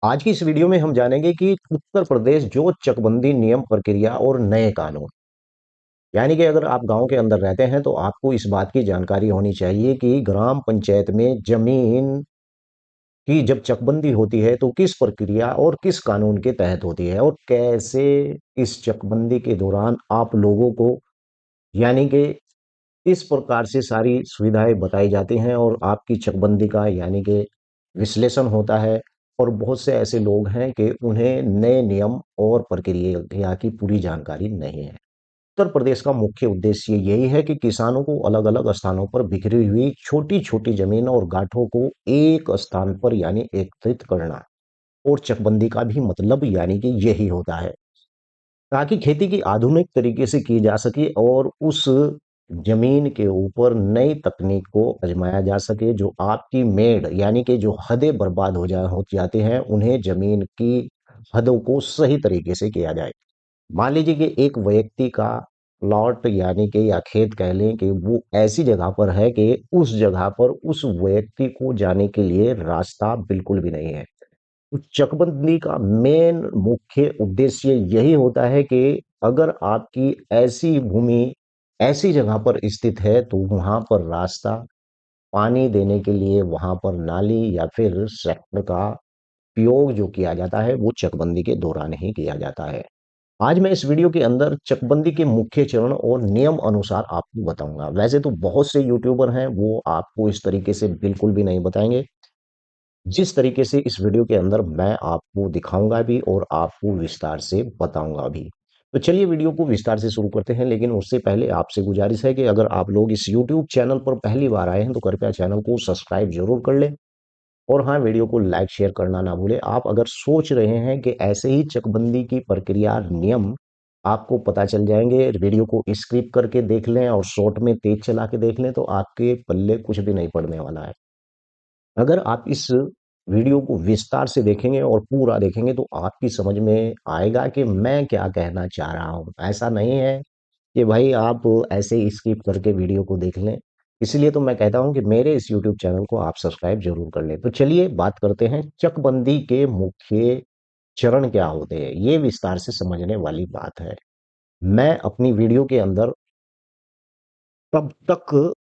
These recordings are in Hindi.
आज की इस वीडियो में हम जानेंगे कि उत्तर प्रदेश जो चकबंदी नियम प्रक्रिया और नए कानून। यानी कि अगर आप गांव के अंदर रहते हैं तो आपको इस बात की जानकारी होनी चाहिए कि ग्राम पंचायत में जमीन की जब चकबंदी होती है तो किस प्रक्रिया और किस कानून के तहत होती है और कैसे इस चकबंदी के दौरान आप लोगों को यानी कि इस प्रकार से सारी सुविधाएं बताई जाती हैं और आपकी चकबंदी का यानी कि विश्लेषण होता है। और बहुत से ऐसे लोग हैं कि उन्हें नए नियम और प्रक्रिया की पूरी जानकारी नहीं है। उत्तर प्रदेश का मुख्य उद्देश्य यही है कि किसानों को अलग अलग स्थानों पर बिखरी हुई छोटी छोटी जमीन और गांठों को एक स्थान पर यानी एकत्रित करना। और चकबंदी का भी मतलब यानी कि यही होता है ताकि खेती की आधुनिक तरीके से की जा सके और उस जमीन के ऊपर नई तकनीक को आजमाया जा सके। जो आपकी मेड़ यानी कि जो हदें बर्बाद हो जाते हैं उन्हें जमीन की हदों को सही तरीके से किया जाए। मान लीजिए कि एक व्यक्ति का प्लॉट यानी कि या खेत कह लें कि वो ऐसी जगह पर है कि उस जगह पर उस व्यक्ति को जाने के लिए रास्ता बिल्कुल भी नहीं है। तो चकबंदी का मेन मुख्य उद्देश्य यही होता है कि अगर आपकी ऐसी भूमि ऐसी जगह पर स्थित है तो वहां पर रास्ता, पानी देने के लिए वहां पर नाली या फिर ट्रैक्टर का उपयोग जो किया जाता है वो चकबंदी के दौरान ही किया जाता है। आज मैं इस वीडियो के अंदर चकबंदी के मुख्य चरण और नियम अनुसार आपको बताऊंगा। वैसे तो बहुत से यूट्यूबर हैं वो आपको इस तरीके से बिल्कुल भी नहीं बताएंगे जिस तरीके से इस वीडियो के अंदर मैं आपको दिखाऊंगा भी और आपको विस्तार से बताऊंगा भी। तो चलिए वीडियो को विस्तार से शुरू करते हैं, लेकिन उससे पहले आपसे गुजारिश है कि अगर आप लोग इस यूट्यूब चैनल पर पहली बार आए हैं तो कृपया चैनल को सब्सक्राइब जरूर कर लें। और हाँ, वीडियो को लाइक शेयर करना ना भूलें। आप अगर सोच रहे हैं कि ऐसे ही चकबंदी की प्रक्रिया नियम आपको पता चल जाएंगे, वीडियो को स्किप करके देख लें और शॉर्ट में तेज चला के देख लें तो आपके पल्ले कुछ भी नहीं पड़ने वाला है। अगर आप इस वीडियो को विस्तार से देखेंगे और पूरा देखेंगे तो आपकी समझ में आएगा कि मैं क्या कहना चाह रहा हूँ। ऐसा नहीं है कि भाई आप ऐसे ही स्किप करके वीडियो को देख लें। इसलिए तो मैं कहता हूँ कि मेरे इस यूट्यूब चैनल को आप सब्सक्राइब जरूर कर लें। तो चलिए बात करते हैं चकबंदी के मुख्य चरण क्या होते हैं। ये विस्तार से समझने वाली बात है। मैं अपनी वीडियो के अंदर तब तक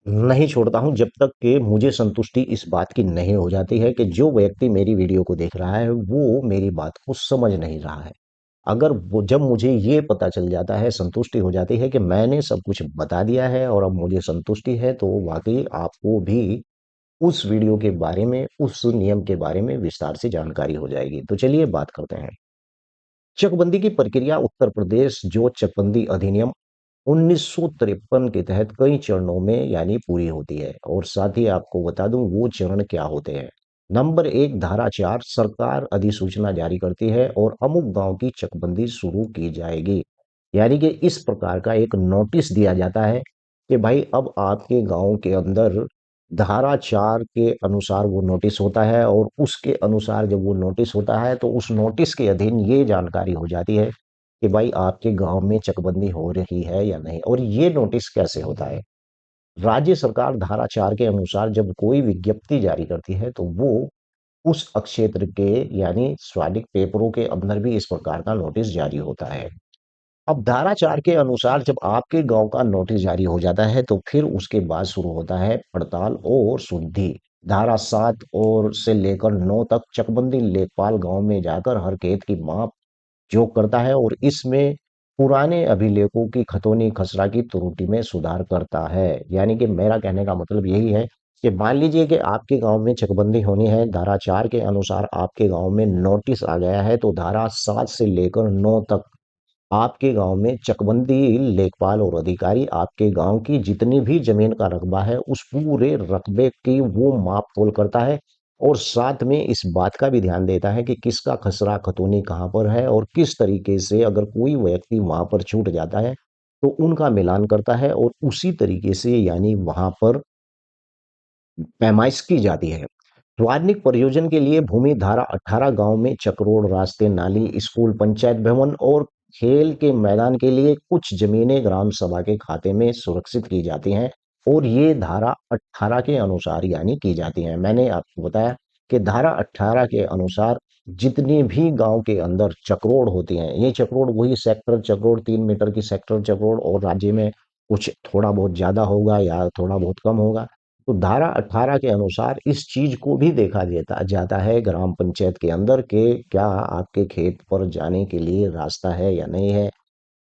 नहीं छोड़ता हूँ जब तक कि मुझे संतुष्टि इस बात की नहीं हो जाती है कि जो व्यक्ति मेरी वीडियो को देख रहा है वो मेरी बात को समझ नहीं रहा है। अगर वो जब मुझे ये पता चल जाता है, संतुष्टि हो जाती है कि मैंने सब कुछ बता दिया है और अब मुझे संतुष्टि है, तो वाकई आपको भी उस वीडियो के बारे में, उस नियम के बारे में विस्तार से जानकारी हो जाएगी। तो चलिए बात करते हैं चकबंदी की प्रक्रिया। उत्तर प्रदेश जो चकबंदी अधिनियम 1953 के तहत कई चरणों में यानी पूरी होती है। और साथ ही आपको बता दूं वो चरण क्या होते हैं। नंबर एक, धारा 4, सरकार अधिसूचना जारी करती है और अमुक गांव की चकबंदी शुरू की जाएगी। यानी कि इस प्रकार का एक नोटिस दिया जाता है कि भाई अब आपके गांव के अंदर धारा 4 के अनुसार वो नोटिस होता है। और उसके अनुसार जब वो नोटिस होता है तो उस नोटिस के अधीन ये जानकारी हो जाती है कि भाई आपके गांव में चकबंदी हो रही है या नहीं। और ये नोटिस कैसे होता है, राज्य सरकार धारा 4 के अनुसार जब कोई विज्ञप्ति जारी करती है तो वो उस क्षेत्र के यानी स्वादिक पेपरों के अंदर भी इस प्रकार का नोटिस जारी होता है। अब धारा 4 के अनुसार जब आपके गांव का नोटिस जारी हो जाता है तो फिर उसके बाद शुरू होता है पड़ताल और शुद्धि। धारा 7 और से लेकर 9 तक चकबंदी लेखपाल गांव में जाकर हर खेत की माप जो करता है और इसमें पुराने अभिलेखों की खतौनी खसरा की त्रुटि में सुधार करता है। यानी कि मेरा कहने का मतलब यही है कि मान लीजिए कि आपके गांव में चकबंदी होनी है, धारा 4 के अनुसार आपके गांव में नोटिस आ गया है तो धारा 7 से लेकर 9 तक आपके गांव में चकबंदी लेखपाल और अधिकारी आपके गांव की जितनी भी जमीन का रकबा है उस पूरे रकबे की वो माप तोल करता है। और साथ में इस बात का भी ध्यान देता है कि किसका खसरा खतौनी कहाँ पर है और किस तरीके से अगर कोई व्यक्ति वहां पर छूट जाता है तो उनका मिलान करता है और उसी तरीके से यानी वहां पर पैमाइश की जाती है। वार्निक प्रयोजन के लिए भूमि धारा 18 गांव में चक्रोड़, रास्ते, नाली, स्कूल, पंचायत भवन और खेल के मैदान के लिए कुछ जमीनें ग्राम सभा के खाते में सुरक्षित की जाती हैं। और ये धारा 18 के अनुसार यानी की जाती हैं। मैंने आपको बताया कि धारा 18 के अनुसार जितनी भी गांव के अंदर चक्रोड होती हैं, ये चक्रोड वही सेक्टर चक्रोड 3 मीटर की सेक्टर चक्रोड और राज्य में कुछ थोड़ा बहुत ज्यादा होगा या थोड़ा बहुत कम होगा। तो धारा 18 के अनुसार इस चीज को भी देखा जाता जाता है ग्राम पंचायत के अंदर के क्या आपके खेत पर जाने के लिए रास्ता है या नहीं है,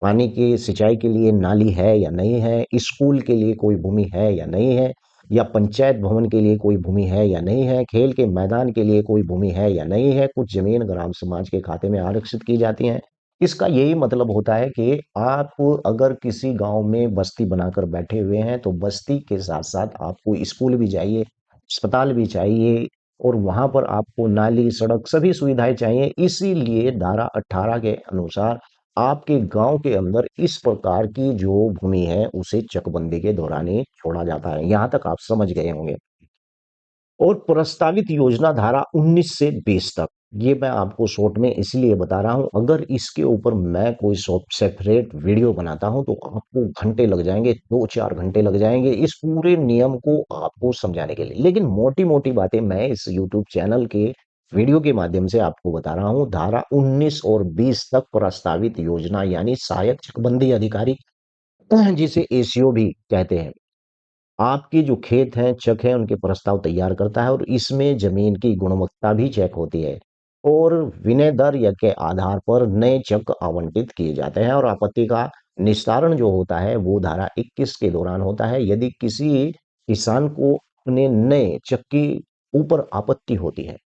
पानी की सिंचाई के लिए नाली है या नहीं है, स्कूल के लिए कोई भूमि है या नहीं है, या पंचायत भवन के लिए कोई भूमि है या नहीं है, खेल के मैदान के लिए कोई भूमि है या नहीं है, कुछ जमीन ग्राम समाज के खाते में आरक्षित की जाती है। इसका यही मतलब होता है कि आप अगर किसी गांव में बस्ती बनाकर बैठे हुए हैं तो बस्ती के साथ साथ आपको स्कूल भी चाहिए, अस्पताल भी चाहिए, और वहां पर आपको नाली सड़क सभी सुविधाएं चाहिए। इसीलिए धारा 18 के अनुसार आपके गांव के अंदर इस प्रकार की जो भूमि है उसे चकबंदी के दौरान ही छोड़ा जाता है। यहां तक आप समझ गए होंगे। और प्रस्तावित योजना धारा 19 से 20 तक, ये मैं आपको शॉर्ट में इसलिए बता रहा हूं, अगर इसके ऊपर मैं कोई सेपरेट वीडियो बनाता हूं तो आपको घंटे लग जाएंगे, 2-4 घंटे लग जाएंगे इस पूरे नियम को आपको समझाने के लिए। लेकिन मोटी मोटी बातें मैं इस यूट्यूब चैनल के वीडियो के माध्यम से आपको बता रहा हूं। धारा 19 और 20 तक प्रस्तावित योजना यानी सहायक चकबंदी अधिकारी, जिसे एसीओ भी कहते हैं, आपके जो खेत हैं, चक हैं, उनके प्रस्ताव तैयार करता है और इसमें जमीन की गुणवत्ता भी चेक होती है और विनय दर या के आधार पर नए चक आवंटित किए जाते हैं। और आपत्ति का निस्तारण जो होता है वो धारा 21 के दौरान होता है। यदि किसी किसान को अपने नए चक की ऊपर आपत्ति होती है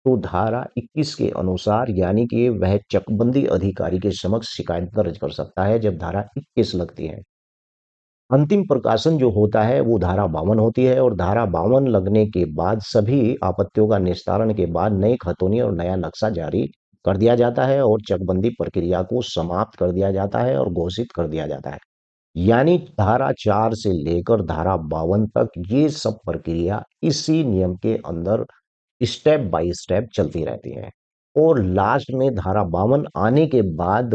तो धारा 21 के अनुसार यानी कि वह चकबंदी अधिकारी के समक्ष शिकायत दर्ज कर सकता है जब धारा 21 लगती है। अंतिम प्रकाशन जो होता है वो धारा 52 होती है और धारा 52 लगने के बाद सभी आपत्तियों का निस्तारण के बाद नई खतौनी और नया नक्शा जारी कर दिया जाता है और चकबंदी प्रक्रिया को समाप्त कर दिया जाता है और घोषित कर दिया जाता है। यानी धारा 4 से लेकर धारा 52 तक ये सब प्रक्रिया इसी नियम के अंदर स्टेप बाय स्टेप चलती रहती है। और लास्ट में धारा 52 आने के बाद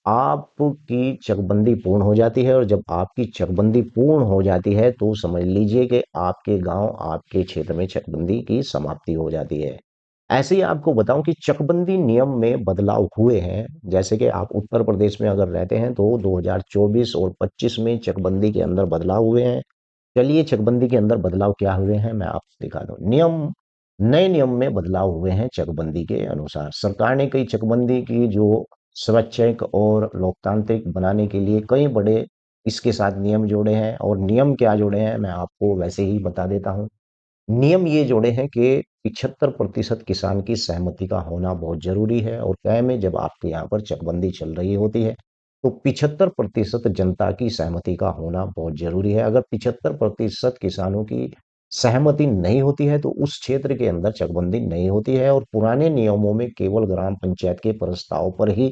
आपकी चकबंदी पूर्ण हो जाती है और जब आपकी चकबंदी पूर्ण हो जाती है तो समझ लीजिए कि आपके गांव, आपके क्षेत्र में चकबंदी की समाप्ति हो जाती है। ऐसे ही आपको बताऊं कि चकबंदी नियम में बदलाव हुए हैं। जैसे कि आप उत्तर प्रदेश में अगर रहते हैं तो 2024 और 25 में चकबंदी के अंदर बदलाव हुए हैं। चलिए चकबंदी के अंदर बदलाव क्या हुए हैं मैं आपको दिखा दूं। नए नियम में बदलाव हुए हैं चकबंदी के अनुसार। सरकार ने कई चकबंदी की जो स्वैच्छिक और लोकतांत्रिक बनाने के लिए कई बड़े इसके साथ नियम जोड़े हैं। और नियम क्या जोड़े हैं मैं आपको वैसे ही बता देता हूं। नियम ये जोड़े हैं कि 75% किसान की सहमति का होना बहुत जरूरी है। और तय में जब आपके यहाँ पर चकबंदी चल रही होती है तो 75% जनता की सहमति का होना बहुत जरूरी है। अगर 75% किसानों की सहमति नहीं होती है तो उस क्षेत्र के अंदर चकबंदी नहीं होती है। और पुराने नियमों में केवल ग्राम पंचायत के प्रस्ताव पर ही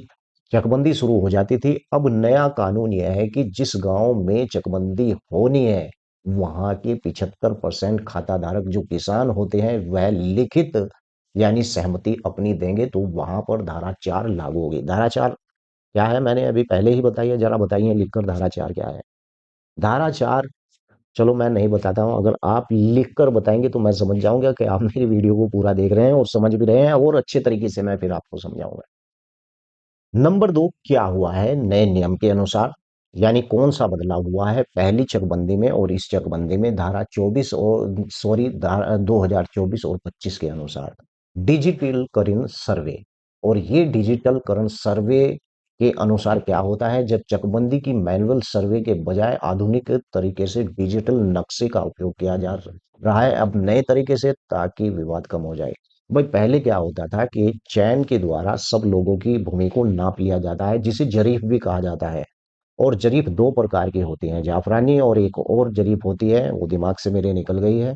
चकबंदी शुरू हो जाती थी। अब नया कानून यह है कि जिस गांव में चकबंदी होनी है वहां के 75% खाता धारक जो किसान होते हैं वह लिखित यानी सहमति अपनी देंगे तो वहां पर धारा 4 लागू होगी। धारा 4 क्या है मैंने अभी पहले ही बताई है, जरा बताइए लिखकर धारा 4 क्या है। धारा 4, चलो मैं नहीं बताता हूं, अगर आप लिखकर बताएंगे तो मैं समझ जाऊंगा कि आप मेरी वीडियो को पूरा देख रहे हैं और समझ भी रहे हैं और अच्छे तरीके से मैं फिर आपको समझाऊंगा। नंबर 2, क्या हुआ है नए नियम के अनुसार, यानी कौन सा बदलाव हुआ है पहली चकबंदी में और इस चकबंदी में। धारा 24 और सॉरी धारा 2024 और 25 के अनुसार डिजिटलीकरण सर्वे। और ये डिजिटलकरण सर्वे के अनुसार क्या होता है, जब चकबंदी की मैनुअल सर्वे के बजाय आधुनिक तरीके से डिजिटल नक्शे का उपयोग किया जा रहा है अब नए तरीके से, ताकि विवाद कम हो जाए। भाई पहले क्या होता था कि चैन के द्वारा सब लोगों की भूमि को नाप लिया जाता है जिसे जरीफ भी कहा जाता है। और जरीफ दो प्रकार की होती हैं, जाफरानी और एक और जरीफ होती है वो दिमाग से मेरे निकल गई है।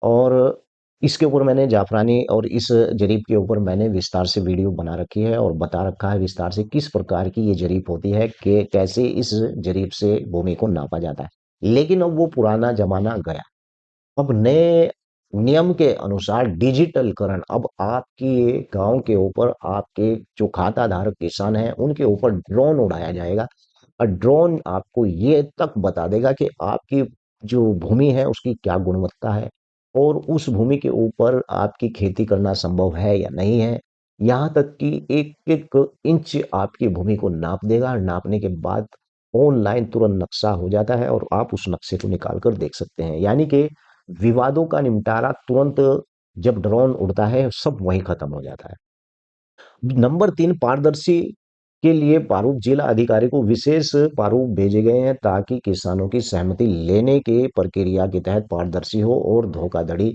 और इसके ऊपर मैंने जाफरानी और इस जरीफ के ऊपर मैंने विस्तार से वीडियो बना रखी है और बता रखा है विस्तार से किस प्रकार की ये जरीफ होती है कि कैसे इस जरीफ से भूमि को नापा जाता है। लेकिन अब वो पुराना जमाना गया। अब नए नियम के अनुसार डिजिटलकरण, अब आपके गांव के ऊपर आपके जो खाता धारक किसान हैं उनके ऊपर ड्रोन उड़ाया जाएगा और ड्रोन आपको ये तक बता देगा कि आपकी जो भूमि है उसकी क्या गुणवत्ता है, और उस भूमि के ऊपर आपकी खेती करना संभव है या नहीं है। यहाँ तक कि एक-एक इंच आपकी भूमि को नाप देगा और नापने के बाद ऑनलाइन तुरंत नक्शा हो जाता है और आप उस नक्शे को निकाल कर देख सकते हैं। यानी कि विवादों का निपटारा तुरंत जब ड्रोन उड़ता है, सब वहीं खत्म हो जाता है। नंबर 3, पारदर्शी के लिए प्रारूप जिला अधिकारी को विशेष प्रारूप भेजे गए हैं ताकि किसानों की सहमति लेने के प्रक्रिया के तहत पारदर्शी हो और धोखाधड़ी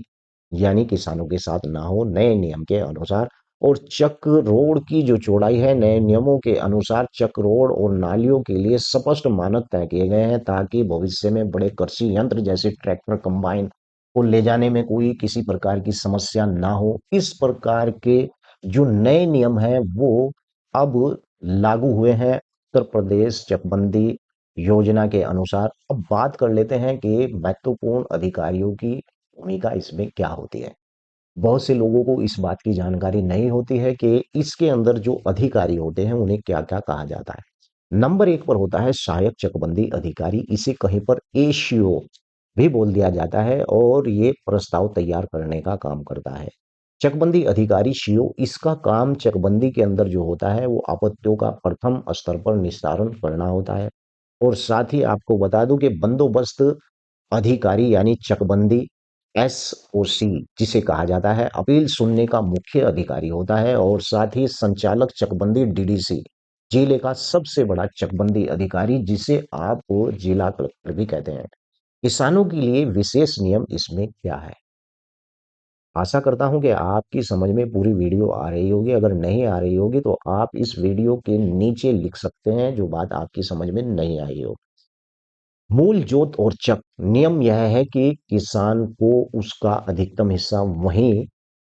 यानी किसानों के साथ ना हो नए नियम के अनुसार। और चक रोड की जो चौड़ाई है नए नियमों के अनुसार चक रोड और नालियों के लिए स्पष्ट मानक तय किए गए हैं ताकि भविष्य में बड़े कृषि यंत्र जैसे ट्रैक्टर कंबाइन को ले जाने में कोई किसी प्रकार की समस्या ना हो। इस प्रकार के जो नए नियम हैं वो अब लागू हुए हैं उत्तर प्रदेश चकबंदी योजना के अनुसार। अब बात कर लेते हैं कि महत्वपूर्ण अधिकारियों की भूमिका इसमें क्या होती है। बहुत से लोगों को इस बात की जानकारी नहीं होती है कि इसके अंदर जो अधिकारी होते हैं उन्हें क्या-क्या कहा जाता है। नंबर 1 पर होता है सहायक चकबंदी अधिकारी, इसे कहीं पर एसीओ भी बोल दिया जाता है और ये प्रस्ताव तैयार करने का काम करता है। चकबंदी अधिकारी सीओ इसका काम चकबंदी के अंदर जो होता है वो आपत्तियों का प्रथम स्तर पर निस्तारण करना होता है। और साथ ही आपको बता दूं कि बंदोबस्त अधिकारी यानी चकबंदी एसओसी जिसे कहा जाता है अपील सुनने का मुख्य अधिकारी होता है। और साथ ही संचालक चकबंदी डीडीसी जिले का सबसे बड़ा चकबंदी अधिकारी जिसे आप जिला कलेक्टर भी कहते हैं। किसानों के लिए विशेष नियम इसमें क्या है। आशा करता हूं कि आपकी समझ में पूरी वीडियो आ रही होगी। अगर नहीं आ रही होगी तो आप इस वीडियो के नीचे लिख सकते हैं जो बात आपकी समझ में नहीं आई हो। मूल जोत और चक नियम यह है कि किसान को उसका अधिकतम हिस्सा वहीं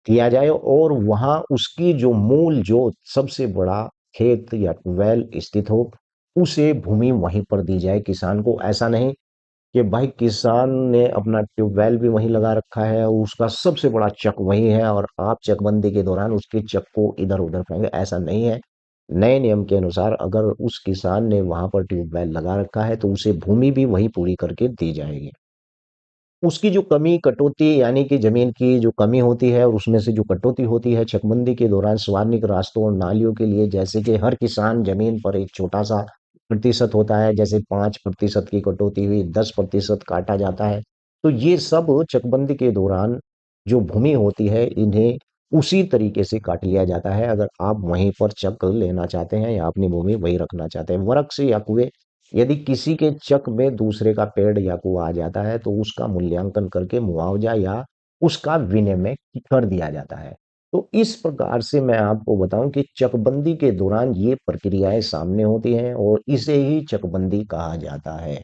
दिया जाए और वहां उसकी जो मूल जोत सबसे बड़ा खेत या ट्यूबवेल स्थित हो उसे भूमि वहीं पर दी जाए किसान को। ऐसा नहीं कि भाई किसान ने अपना ट्यूबवेल भी वहीं लगा रखा है और उसका सबसे बड़ा चक वहीं है और आप चकबंदी के दौरान उसके चक को इधर-उधर फेंके, ऐसा नहीं है। नए नियम के अनुसार अगर उस किसान ने वहां पर ट्यूबवेल लगा रखा है तो उसे भूमि भी वही पूरी करके दी जाएगी। उसकी जो कमी कटौती यानी कि जमीन की जो कमी होती है और उसमें से जो कटौती होती है चकबंदी के दौरान सार्वजनिक रास्तों और नालियों के लिए जैसे कि हर किसान जमीन पर एक छोटा सा प्रतिशत होता है, जैसे 5% की कटौती हुई 10% काटा जाता है। तो ये सब चकबंदी के दौरान जो भूमि होती है इन्हें उसी तरीके से काट लिया जाता है अगर आप वहीं पर चक लेना चाहते हैं या अपनी भूमि वही रखना चाहते हैं। वृक्ष या कुएं यदि किसी के चक में दूसरे का पेड़ या कुआ आ जाता है तो उसका मूल्यांकन करके मुआवजा या उसका विनिमय कर दिया जाता है। तो इस प्रकार से मैं आपको बताऊं कि चकबंदी के दौरान ये प्रक्रियाएं सामने होती हैं और इसे ही चकबंदी कहा जाता है।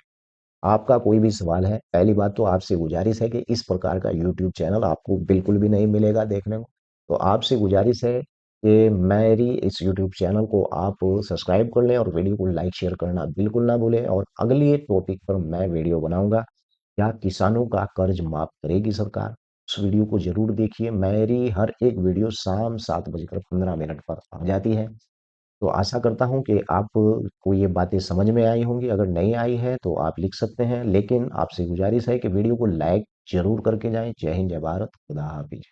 आपका कोई भी सवाल है, पहली बात तो आपसे गुजारिश है कि इस प्रकार का यूट्यूब चैनल आपको बिल्कुल भी नहीं मिलेगा देखने को। तो आपसे गुजारिश है कि मेरी इस यूट्यूब चैनल को आप सब्सक्राइब कर लें और वीडियो को लाइक शेयर करना बिल्कुल ना भूलें। और अगले टॉपिक पर मैं वीडियो बनाऊँगा, क्या किसानों का कर्ज माफ़ करेगी सरकार? उस वीडियो को ज़रूर देखिए। मेरी हर एक वीडियो शाम 7 बजकर 15 मिनट पर आ जाती है। तो आशा करता हूँ कि आपको ये बातें समझ में आई होंगी। अगर नहीं आई है तो आप लिख सकते हैं, लेकिन आपसे गुजारिश है कि वीडियो को लाइक ज़रूर करके जाएँ। जय हिंद, जय भारत, खुदा हाफ़िज़।